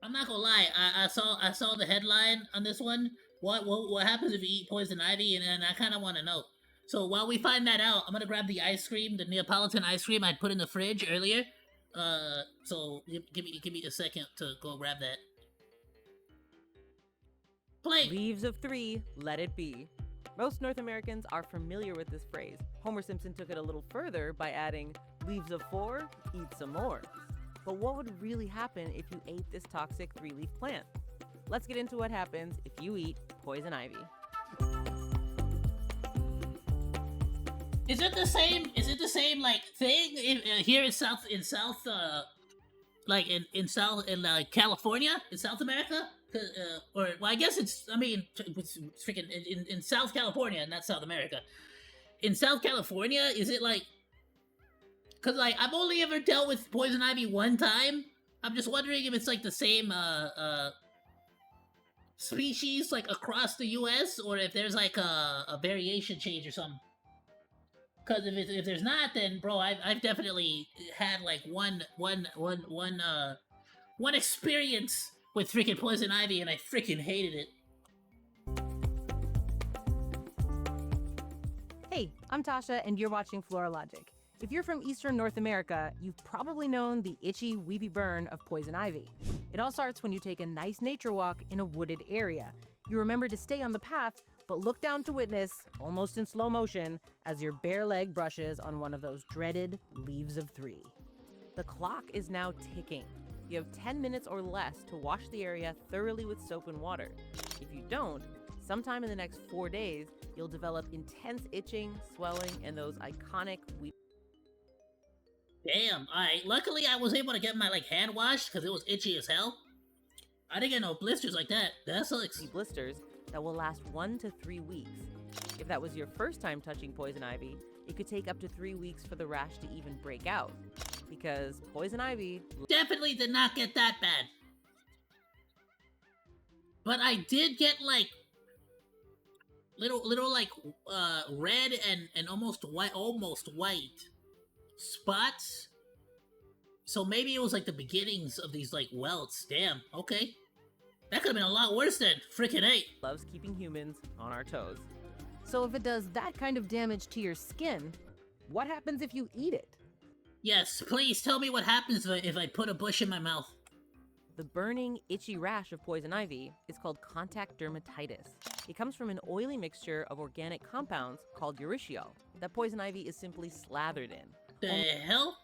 I'm not gonna lie. I saw the headline on this one. What happens if you eat poison ivy? And I kind of want to know. So while we find that out, I'm gonna grab the ice cream, the Neapolitan ice cream I'd put in the fridge earlier. So give me a second to go grab that. Play. Leaves of three, let it be. Most North Americans are familiar with this phrase. Homer Simpson took it a little further by adding, leaves of four, eat some more. But what would really happen if you ate this toxic three-leaf plant? Let's get into what happens if you eat poison ivy. Is it the same? Is it the same like thing here in South like in South in California in South America? Or well, I guess it's. I mean, it's freaking in South California, not South America. In South California, is it like? Cause like I've only ever dealt with poison ivy one time. I'm just wondering if it's like the same species like across the U.S. or if there's like a variation change or something. Because if there's not, then bro, I've definitely had like one experience with freaking poison ivy, and I freaking hated it. Hey, I'm Tasha, and you're watching Floralogic. If you're from Eastern North America, you've probably known the itchy, weepy burn of poison ivy. It all starts when you take a nice nature walk in a wooded area. You remember to stay on the path, but look down to witness, almost in slow motion, as your bare leg brushes on one of those dreaded leaves of three. The clock is now ticking. You have 10 minutes or less to wash the area thoroughly with soap and water. If you don't, sometime in the next 4 days, you'll develop intense itching, swelling, and those iconic Damn. All right. Luckily, I was able to get my like hand washed because it was itchy as hell. I didn't get no blisters like that. That sucks. blisters that will last 1 to 3 weeks. If that was your first time touching poison ivy, it could take up to 3 weeks for the rash to even break out. Because poison ivy Definitely did not get that bad. But I did get like little like red and almost white spots. So maybe it was like the beginnings of these like welts. Damn. Okay. That could have been a lot worse than freaking A. loves keeping humans on our toes. So if it does that kind of damage to your skin, what happens if you eat it? Yes, please tell me what happens if I put a bush in my mouth. The burning, itchy rash of poison ivy is called contact dermatitis. It comes from an oily mixture of organic compounds called urushiol that poison ivy is simply slathered in. The hell?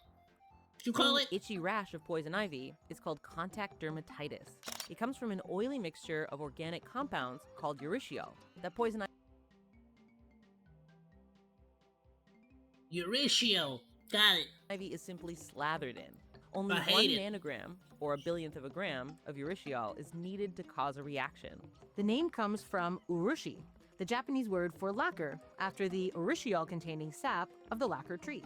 What you call it? Itchy rash of poison ivy is called contact dermatitis. It comes from an oily mixture of organic compounds called urushiol that poison Urushiol. Got it. ivy is simply slathered in. Only I 1 hate it. nanogram, or a billionth of a gram, of urushiol is needed to cause a reaction. The name comes from urushi, the Japanese word for lacquer, after the urushiol-containing sap of the lacquer tree.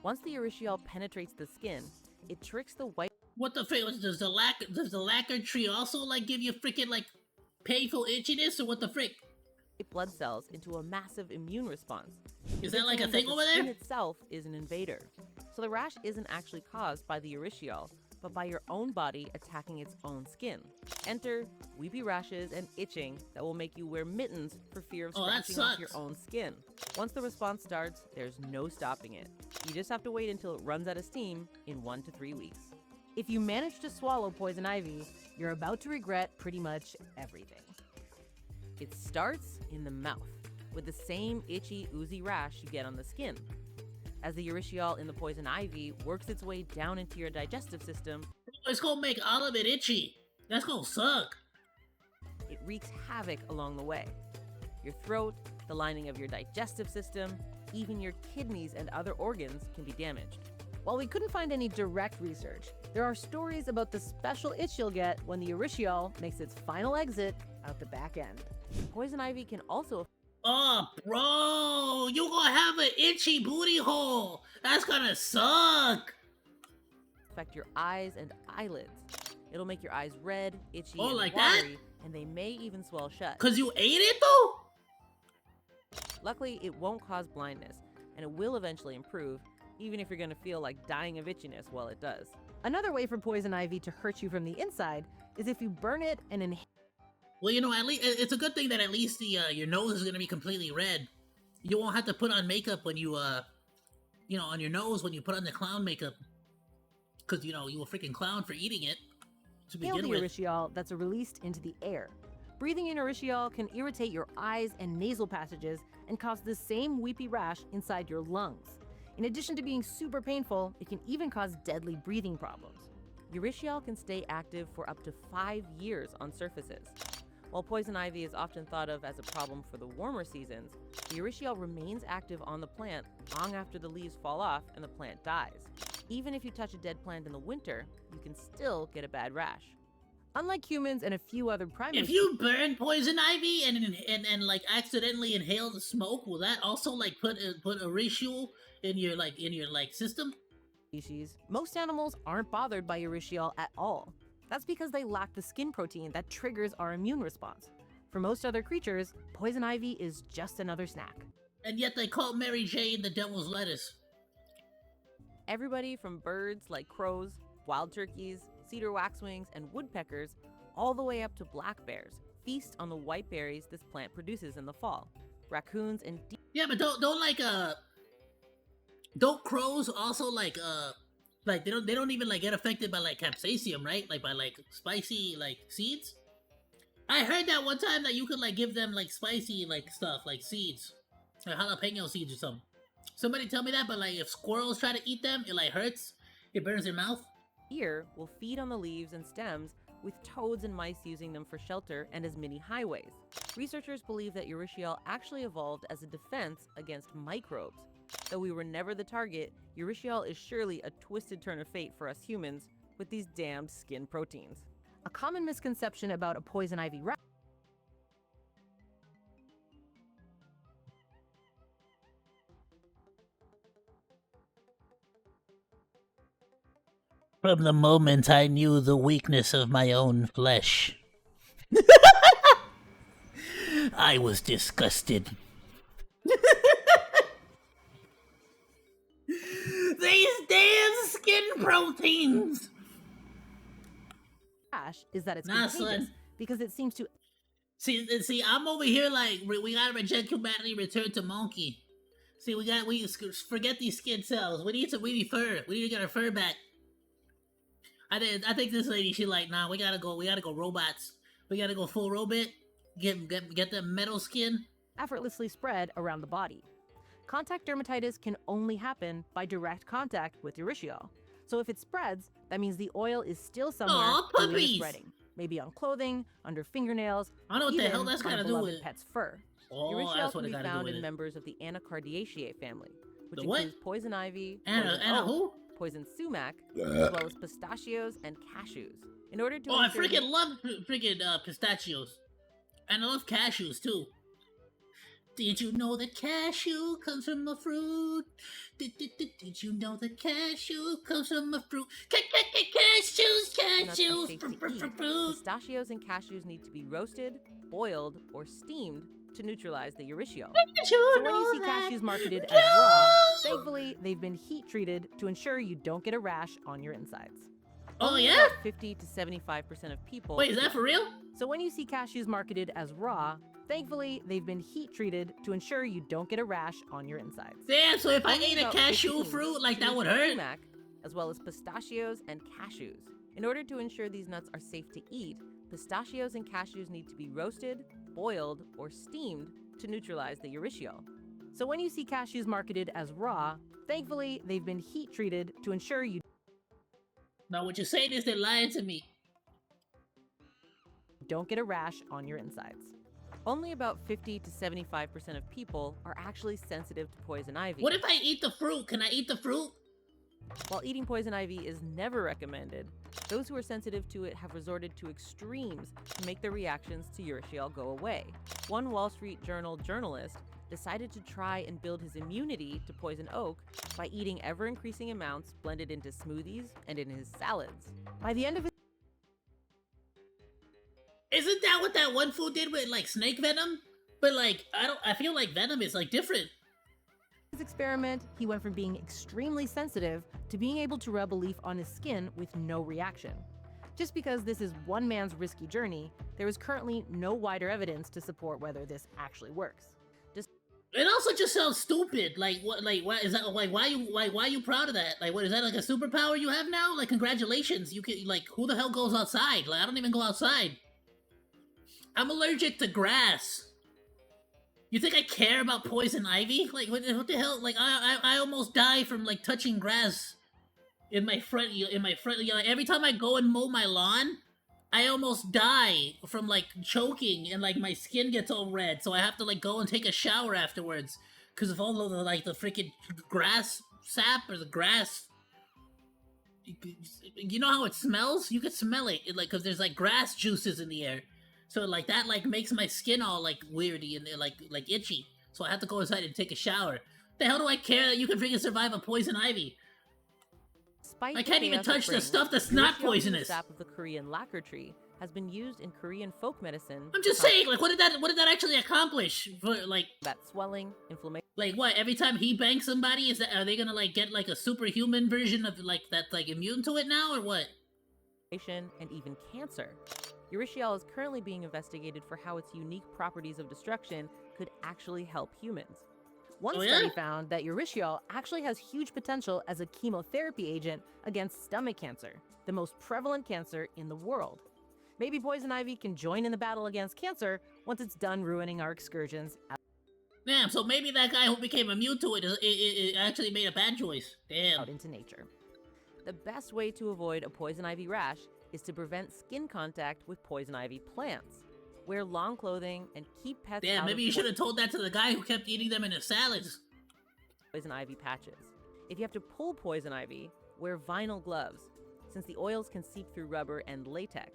Once the urushiol penetrates the skin, it tricks the white What the frick? Does the lacquer tree also like give you freaking like painful itchiness or what the frick? blood cells into a massive immune response. Is that like a Considering thing that over the skin there? itself is an invader. So the rash isn't actually caused by the urushiol, but by your own body attacking its own skin. Enter weepy rashes and itching that will make you wear mittens for fear of Oh, that scratching off your sucks. own skin. Once the response starts, there's no stopping it. You just have to wait until it runs out of steam in 1 to 3 weeks. If you manage to swallow poison ivy, you're about to regret pretty much everything. It starts in the mouth, with the same itchy, oozy rash you get on the skin. As the urushiol in the poison ivy works its way down into your digestive system, It's gonna make all of it itchy. That's gonna suck. it wreaks havoc along the way. Your throat, the lining of your digestive system, even your kidneys and other organs can be damaged. While we couldn't find any direct research, there are stories about the special itch you'll get when the urushiol makes its final exit out the back end. Poison ivy can also Oh, bro, you gonna have an itchy booty hole. That's gonna suck. affect your eyes and eyelids. It'll make your eyes red, itchy, Oh, and like that? watery, and they may even swell shut. Cause you ate it though? Luckily, it won't cause blindness, and it will eventually improve, even if you're gonna feel like dying of itchiness while it does. Another way for poison ivy to hurt you from the inside is if you burn it and inhale. Well, you know, at least it's a good thing that at least the your nose is gonna be completely red. You won't have to put on makeup when you you know, on your nose when you put on the clown makeup, because you know you a freaking clown for eating it to Inhale begin the with. urushiol that's released into the air. Breathing in urushiol can irritate your eyes and nasal passages and cause the same weepy rash inside your lungs. In addition to being super painful, it can even cause deadly breathing problems. Urushiol can stay active for up to 5 years on surfaces. While poison ivy is often thought of as a problem for the warmer seasons, the urushiol remains active on the plant long after the leaves fall off and the plant dies. Even if you touch a dead plant in the winter, you can still get a bad rash. Unlike humans and a few other primates, If you burn poison ivy and like accidentally inhale the smoke, will that also like put a ratio in your system? species, most animals aren't bothered by urushiol at all. That's because they lack the skin protein that triggers our immune response. For most other creatures, poison ivy is just another snack. And yet they call Mary Jane the devil's lettuce. Everybody from birds like crows, wild turkeys, cedar waxwings, and woodpeckers, all the way up to black bears, feast on the white berries this plant produces in the fall. Raccoons and Yeah, but don't crows also like they don't even like get affected by like capsaicin, right? Like by like spicy like seeds. I heard that one time that you could like give them like spicy like stuff like seeds, like jalapeno seeds or something. Somebody tell me that, but like if squirrels try to eat them, it like hurts. It burns their mouth. deer will feed on the leaves and stems, with toads and mice using them for shelter and as mini highways. Researchers believe that urushiol actually evolved as a defense against microbes. Though we were never the target, urushiol is surely a twisted turn of fate for us humans with these damned skin proteins. A common misconception about a poison ivy rash From the moment I knew the weakness of my own flesh, I was disgusted. These damn skin proteins! is that it's Nah, contagious son. because it seems to See, I'm over here like we gotta reject humanity, return to Monke. See, we forget these skin cells. We need fur. We need to get our fur back. I think this lady, she like, nah, we gotta go robots. We gotta go full robot. Get the metal skin. effortlessly spread around the body. Contact dermatitis can only happen by direct contact with urushiol. So if it spreads, that means the oil is still somewhere Aw, doing the puppies! spreading. Maybe on clothing, under fingernails, I don't know what the even hell that's on a gotta do beloved with. pet's fur. Oh, Urushiol that's can what it be gotta do found with in it. members of the Anacardiaceae family, which The what? includes poison ivy, Anna poison Anna oak, who? poison sumac, as well as pistachios and cashews. In order to Oh, I ensure freaking love freaking pistachios, and I love cashews too. Did you know that cashew comes from a fruit? Did you know that cashew comes from a fruit? Cashews, nuts are safe to eat, fruit. pistachios and cashews need to be roasted, boiled, or steamed to neutralize the urushiol. Did So you when you know see that? cashews marketed as No! raw, thankfully they've been heat treated to ensure you don't get a rash on your insides. Oh Only yeah? about 50 to 75% of people. Wait, is that for real? So when you see cashews marketed as raw, thankfully they've been heat treated to ensure you don't get a rash on your insides. Damn, so if I Only ate a about cashew 15 fruit, like to that would each hurt? sumac, as well as pistachios and cashews. In order to ensure these nuts are safe to eat, pistachios and cashews need to be roasted, boiled, or steamed to neutralize the urushiol. So when you see cashews marketed as raw, thankfully they've been heat treated to ensure you Now what you're saying is they're lying to me. don't get a rash on your insides. Only about 50 to 75% of people are actually sensitive to poison ivy. What if I eat the fruit? Can I eat the fruit? While eating poison ivy is never recommended, those who are sensitive to it have resorted to extremes to make their reactions to urushiol go away. One Wall Street Journal journalist decided to try and build his immunity to poison oak by eating ever-increasing amounts blended into smoothies and in his salads. By the end of his Isn't that what that one food did with like snake venom? But like I feel like venom is like different. his experiment, he went from being extremely sensitive to being able to rub a leaf on his skin with no reaction. Just because this is one man's risky journey, there is currently no wider evidence to support whether this actually works. It also just sounds stupid. Like what? Like why is that? Like why are you proud of that? Like what is that? Like a superpower you have now? Like congratulations, you can like who the hell goes outside? Like I don't even go outside. I'm allergic to grass. You think I care about poison ivy? Like what the hell? Like I almost die from like touching grass in my front like, every time I go and mow my lawn, I almost die from like choking and like my skin gets all red, so I have to like go and take a shower afterwards because of all of the like the freaking grass sap or the grass. You know how it smells? You can smell it like because there's like grass juices in the air, so like that like makes my skin all like weirdy and like itchy. So I have to go inside and take a shower. The hell do I care that you can freaking survive a poison ivy? I can't even touch the stuff that's not poisonous. The sap of the Korean lacquer tree has been used in Korean folk medicine. I'm just saying, like, what did that actually accomplish? For, like that swelling, inflammation. Like what? Every time he bangs somebody, are they gonna like get like a superhuman version of like that's like immune to it now, or what? And even cancer. Urushiol is currently being investigated for how its unique properties of destruction could actually help humans. One study found that urushiol actually has huge potential as a chemotherapy agent against stomach cancer, the most prevalent cancer in the world. Maybe poison ivy can join in the battle against cancer once it's done ruining our excursions. Damn, so maybe that guy who became immune to it actually made a bad choice. Damn. Out into nature. The best way to avoid a poison ivy rash is to prevent skin contact with poison ivy plants. Wear long clothing and keep pets out. Damn, maybe you should have told that to the guy who kept eating them in his salads. Poison ivy patches. If you have to pull poison ivy, wear vinyl gloves, since the oils can seep through rubber and latex.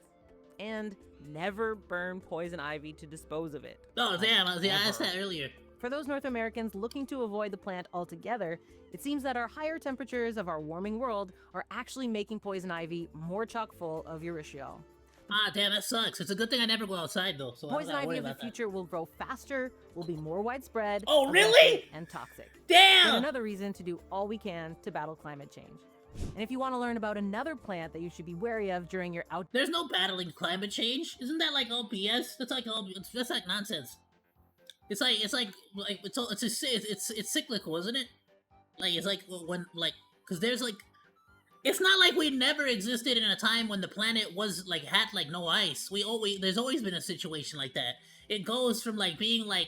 And never burn poison ivy to dispose of it. Oh, damn, I asked that earlier. For those North Americans looking to avoid the plant altogether, it seems that our higher temperatures of our warming world are actually making poison ivy more chock full of urushiol. Ah, damn, that sucks. It's a good thing I never go outside, though. So poison ivy of the future will grow faster, will be more widespread. Oh, really? And toxic. Damn! And another reason to do all we can to battle climate change. And if you want to learn about another plant that you should be wary of during your out... There's no battling climate change. Isn't that like all BS? That's like nonsense. It's cyclical, isn't it? Like, it's like when, like, because there's like, it's not like we never existed in a time when the planet was like had like no ice. There's always been a situation like that. It goes from like being like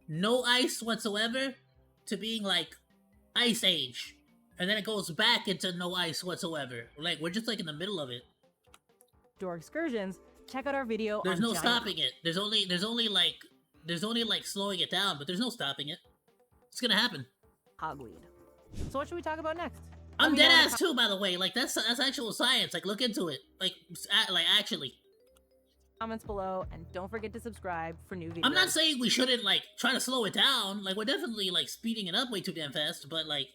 no ice whatsoever to being like ice age, and then it goes back into no ice whatsoever. Like we're just like in the middle of it. Door excursions. Check out our video. There's no stopping it. There's only like slowing it down, but there's no stopping it. It's gonna happen. Hogweed. So what should we talk about next? I'm dead ass too, by the way. Like that's actual science. Like look into it. Like actually. Comments below, and don't forget to subscribe for new videos. I'm not saying we shouldn't like try to slow it down. Like we're definitely like speeding it up way too damn fast, but like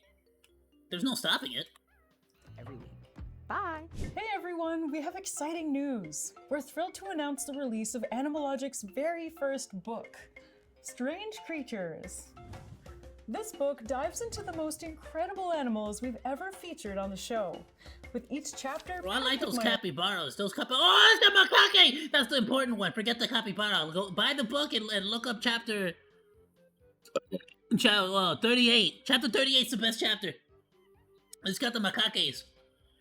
there's no stopping it. Every week. Bye. Hey everyone, we have exciting news. We're thrilled to announce the release of Animalogic's very first book, Strange Creatures. This book dives into the most incredible animals we've ever featured on the show. With each chapter... Well, I like those capybaras. Oh, it's the macaque! That's the important one. Forget the capybara. Go buy the book and look up chapter 38. Chapter 38 is the best chapter. It's got the macaques.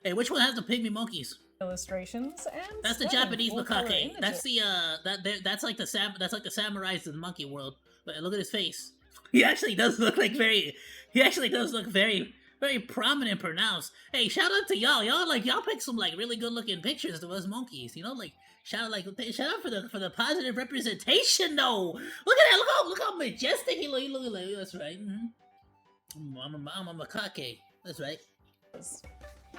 Hey, which one has the pygmy monkeys? Illustrations and that's the Japanese macaque. That's the that's like the samurais of the monkey world. But look at his face. He actually does look very prominent and pronounced. Hey, shout out to y'all. Y'all picked some like really good looking pictures of us monkeys. You know, like shout out for the positive representation though. Look at that. Look how majestic he look. Like that's right. I'm a macaque. That's right.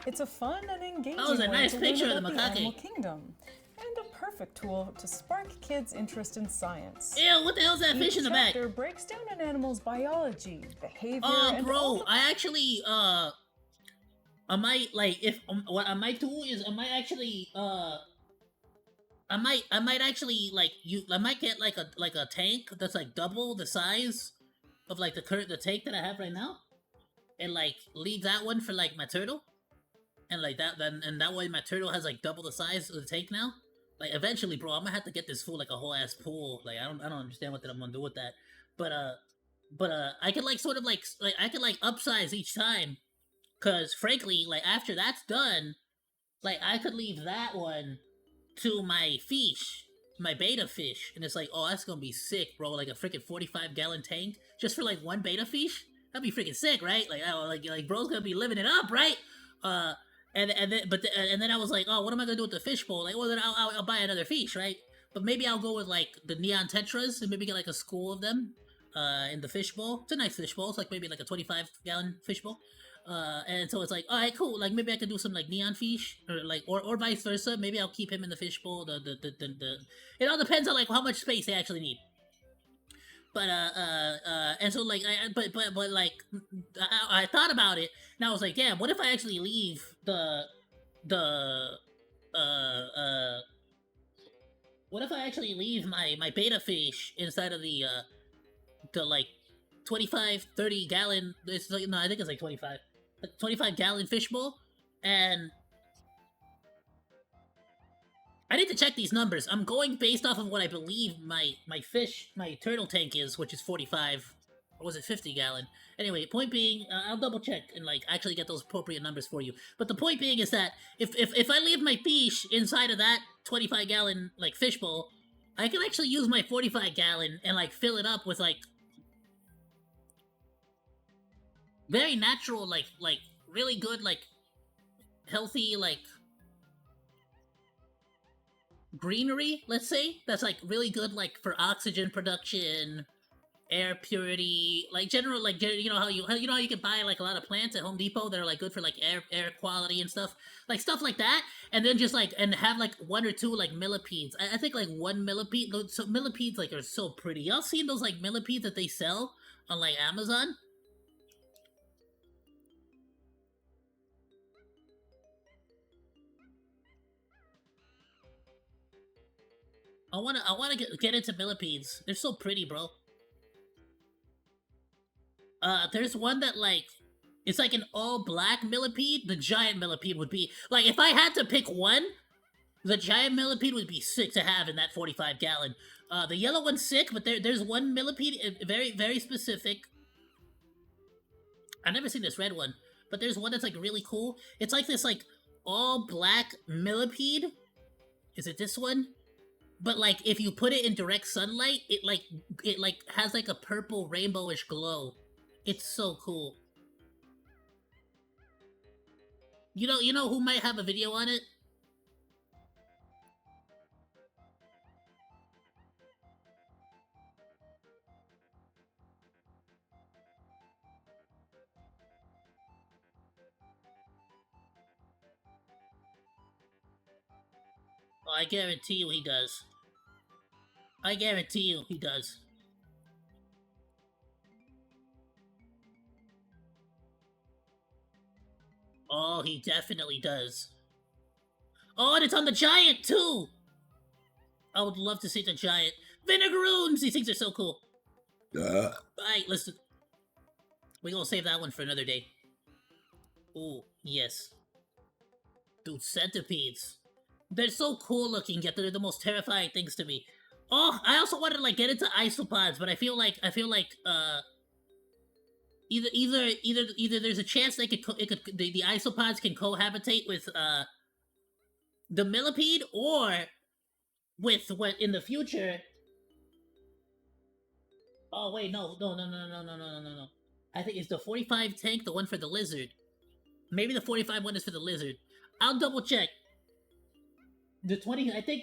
It's a fun and engaging that was a nice picture of the macaque. Animal Kingdom, and a perfect tool to spark kids' interest in science. Ew, what the hell's that fish in the back? Each chapter breaks down an animal's biology, behavior, and bro, I actually, I might, like, if, what I might do is, I might actually, I might actually, like, I might get, like a tank that's, like, double the size of like the tank that I have right now, and like leave that one for like my turtle, and like that way my turtle has like double the size of the tank now. Like eventually, bro, I'm gonna have to get this fool like a whole ass pool. Like I don't understand what that I'm gonna do with that, but I could like sort of like I could like upsize each time, cause frankly, like after that's done, like I could leave that one to my fish, my beta fish, and it's like, oh, that's gonna be sick, bro. Like a freaking 45-gallon tank just for like one beta fish. That'd be freaking sick, right? Like, oh, like bro's gonna be living it up, right? Uh, and then I was like, oh, what am I gonna do with the fishbowl? Like, well, then I'll buy another fish, right? But maybe I'll go with like the neon tetras and maybe get like a school of them, in the fishbowl. It's a nice fishbowl. It's like maybe like a 25-gallon fishbowl. And so it's like, all right, cool. Like maybe I could do some like neon fish, or like, or vice versa. Maybe I'll keep him in the fishbowl. It all depends on like how much space they actually need. But and so like, but like, I thought about it, and I was like, damn, what if I actually leave what if I actually leave my beta fish inside of the like 25, 30-gallon, it's like, no, I think it's like 25-gallon fishbowl, and I need to check these numbers. I'm going based off of what I believe my turtle tank is, which is 45, or was it 50-gallon? Anyway, point being, I'll double check and like actually get those appropriate numbers for you. But the point being is that if I leave my fish inside of that 25-gallon like fishbowl, I can actually use my 45-gallon and like fill it up with like very natural, like really good, like healthy, like greenery, let's say, that's like really good like for oxygen production, air purity, like general, like, you know how you can buy like a lot of plants at Home Depot that are like good for like air quality and stuff like that, and then just like, and have like one or two like millipedes. I think like one millipede, so millipedes like are so pretty. Y'all seen those like millipedes that they sell on like Amazon? I wanna get into millipedes. They're so pretty, bro. There's one that like, it's like an all black millipede. The giant millipede would be like, if I had to pick one, the giant millipede would be sick to have in that 45-gallon. The yellow one's sick, but there's one millipede, very very specific. I've never seen this red one, but there's one that's like really cool. It's like this like all black millipede. Is it this one? But like, if you put it in direct sunlight, it like has like a purple rainbowish glow. It's so cool. You know who might have a video on it? Oh, I guarantee you he does. I guarantee you he does. Oh, he definitely does. Oh, and it's on the giant, too! I would love to see the giant. Vinegaroons! These things are so cool. Alright, listen. We're gonna save that one for another day. Ooh, yes. Dude, centipedes. They're so cool looking, yet they're the most terrifying things to me. Oh, I also wanted to like get into isopods, but I feel like either there's a chance the isopods can cohabitate with the millipede, or with what in the future. Oh wait, no. I think it's the 45 tank, the one for the lizard. Maybe the 45 one is for the lizard. I'll double check. The 20, I think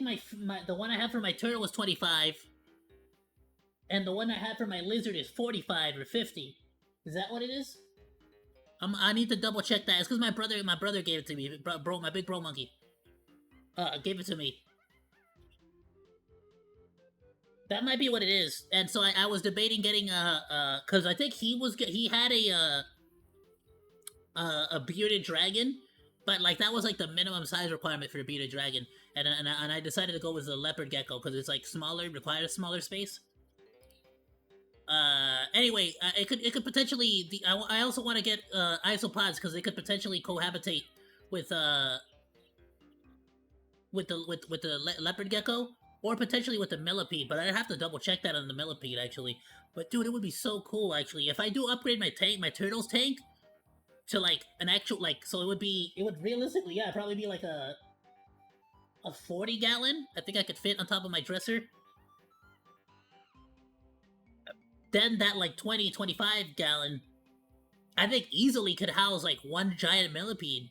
the one I have for my turtle is 25, and the one I have for my lizard is 45 or 50. Is that what it is? I need to double check that. It's because my brother gave it to me. Bro, my big bro monkey. Gave it to me. That might be what it is. And so I was debating getting because I think he had a bearded dragon, but like that was like the minimum size requirement for a bearded dragon, and I decided to go with the leopard gecko because it's like smaller, requires smaller space. Anyway, it could potentially I also want to get isopods because they could potentially cohabitate with leopard gecko or potentially with the millipede, but I'd have to double check that on the millipede actually. But dude, it would be so cool actually if I do upgrade my tank, my turtles tank, to like an actual so it would realistically probably be like a 40 gallon. I think I could fit on top of my dresser. Then that like 25 gallon, I think easily could house like one giant millipede.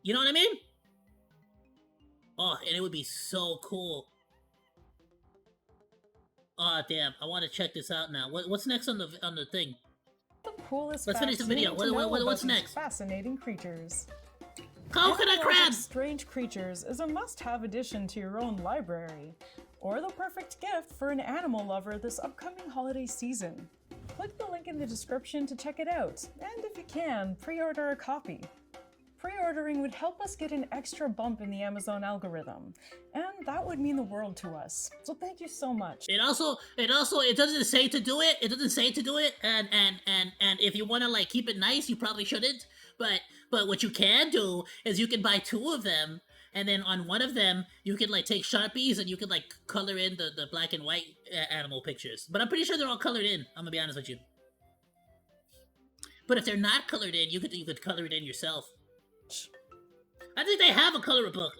You know what I mean? Oh, and it would be so cool. Oh damn! I want to check this out now. What's next on the thing? The coolest Let's finish the video. What's next? Fascinating creatures. Coconut crab! Strange Creatures is a must-have addition to your own library, or the perfect gift for an animal lover this upcoming holiday season. Click the link in the description to check it out, and if you can, pre-order a copy. Pre-ordering would help us get an extra bump in the Amazon algorithm, and that would mean the world to us. So thank you so much. It doesn't say to do it. It doesn't say to do it, and if you want to like keep it nice, you probably shouldn't. But what you can do is you can buy 2 of them, and then on one of them you can like take Sharpies and you can like color in the black and white animal pictures. But I'm pretty sure they're all colored in. I'm gonna be honest with you. But if they're not colored in, you could color it in yourself. I think they have a color book.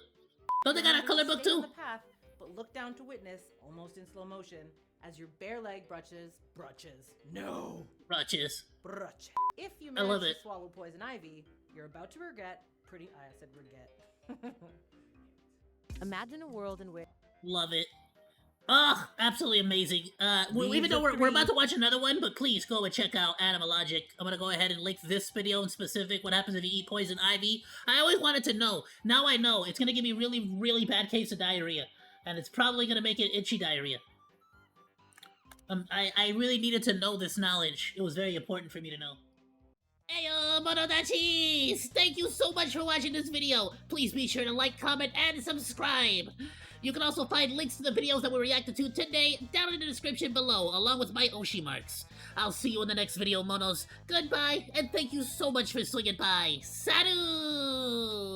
Don't they got a color book Stay on too? the path, but look down to witness, almost in slow motion, as your bare leg brushes. If you I love manage it. to swallow poison ivy, you're about to regret. I said regret. Imagine a world in which. Love it. Oh, absolutely amazing. Even Leaves though of we're about three. to watch another one, but please go and check out Animalogic. I'm gonna go ahead and link this video in specific. What happens if you eat poison ivy? I always wanted to know. Now I know. It's gonna give me really, really bad case of diarrhea, and it's probably gonna make it itchy diarrhea. I really needed to know this knowledge. It was very important for me to know. Ayoo, Monodachis! Thank you so much for watching this video. Please be sure to like, comment, and subscribe. You can also find links to the videos that we reacted to today down in the description below, along with my Oshi marks. I'll see you in the next video, Monos. Goodbye, and thank you so much for swinging by. Salut!